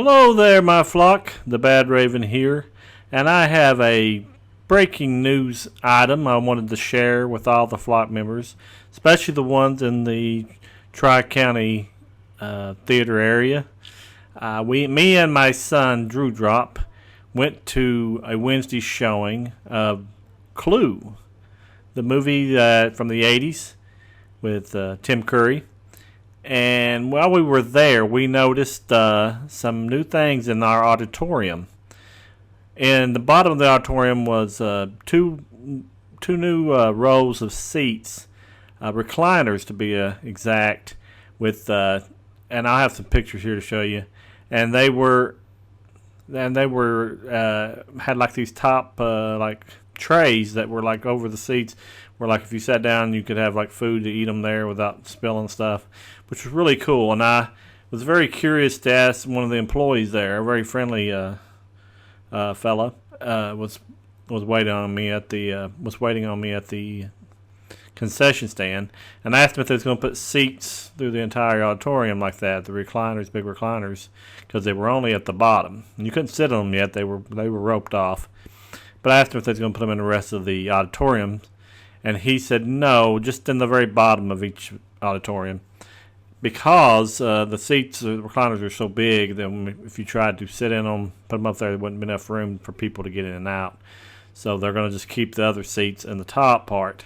Hello there, my flock. The Badraven here, and I have a breaking news item I wanted to share with all the flock members, especially the ones in the Tri-County theater area. Me and my son, Drew Drop, went to a Wednesday showing of Clue, the movie from the 80s with Tim Curry. And while we were there, we noticed some new things in our auditorium. In the bottom of the auditorium was two new rows of seats, recliners to be exact, with and I'll have some pictures here to show you. And they had like these top like trays that were like over the seats, where like if you sat down you could have like food to eat them there without spilling stuff, which was really cool. And I was very curious to ask one of the employees there, a very friendly fella, was waiting on me at the concession stand, and I asked him if they was going to put seats through the entire auditorium like that, the recliners, big recliners, because they were only at the bottom and you couldn't sit on them yet. They were roped off. But I asked him if they was going to put them in the rest of the auditorium, and he said no, just in the very bottom of each auditorium, because the seats, the recliners are so big that if you tried to sit in them, put them up there, there wouldn't be enough room for people to get in and out. So they're going to just keep the other seats in the top part.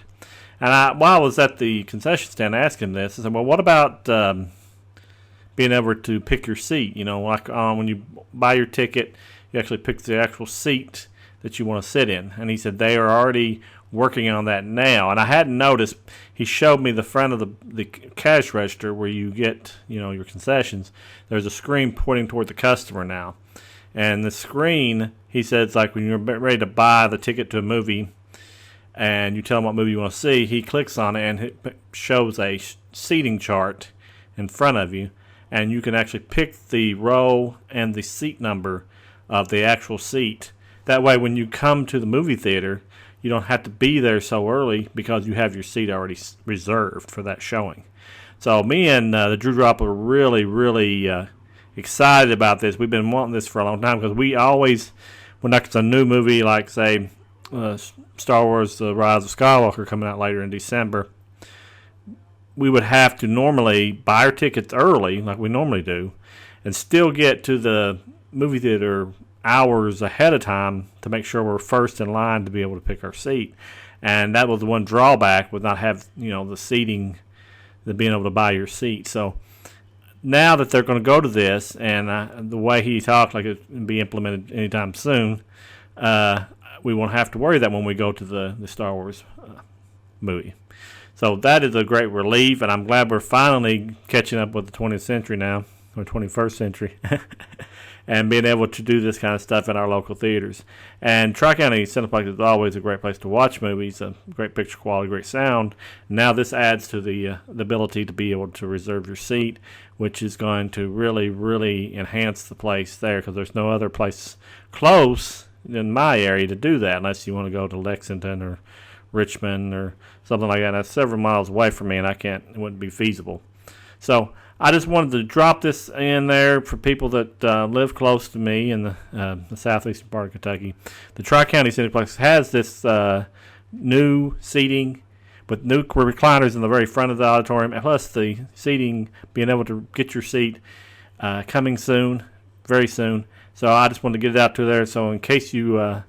And while I was at the concession stand asking this, I said, well, what about being able to pick your seat? You know, like when you buy your ticket, you actually pick the actual seat that you want to sit in. And he said they are already working on that now. And I hadn't noticed. He showed me the front of the cash register where you get, your concessions. There's a screen pointing toward the customer now. And the screen, he said, it's like when you're ready to buy the ticket to a movie and you tell him what movie you want to see, he clicks on it and it shows a seating chart in front of you. And you can actually pick the row and the seat number of the actual seat. That way, when you come to the movie theater, you don't have to be there so early because you have your seat already reserved for that showing. So me and the Drew Drop are really, really excited about this. We've been wanting this for a long time because we always, when there's a new movie like, say, Star Wars The Rise of Skywalker coming out later in December, we would have to normally buy our tickets early, like we normally do, and still get to the movie theater hours ahead of time to make sure we're first in line to be able to pick our seat. And that was the one drawback with not have the seating, the being able to buy your seat. So now that they're going to go to this, and the way he talked like it will be implemented anytime soon, we won't have to worry that when we go to the Star Wars movie. So that is a great relief, and I'm glad we're finally catching up with the 20th century now, or 21st century, and being able to do this kind of stuff in our local theaters. And Tri-County Cineplex is always a great place to watch movies, a great picture quality, great sound. Now this adds to the ability to be able to reserve your seat, which is going to really, really enhance the place there, because there's no other place close in my area to do that unless you want to go to Lexington or Richmond or something like that. That's several miles away from me, and it wouldn't be feasible. So I just wanted to drop this in there for people that live close to me in the southeastern part of Kentucky. The Tri-County Cineplex has this new seating with new recliners in the very front of the auditorium, plus the seating, being able to get your seat coming soon, very soon. So I just wanted to get it out to there. So in case you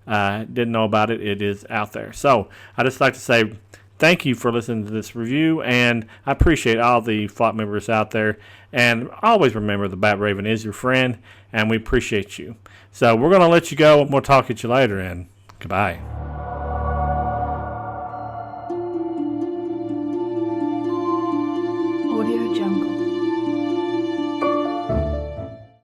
didn't know about it, it is out there. So I just like to say thank you for listening to this review, and I appreciate all the flock members out there. And always remember, the Badraven is your friend, and we appreciate you. So we're going to let you go, and we'll talk to you later, and goodbye.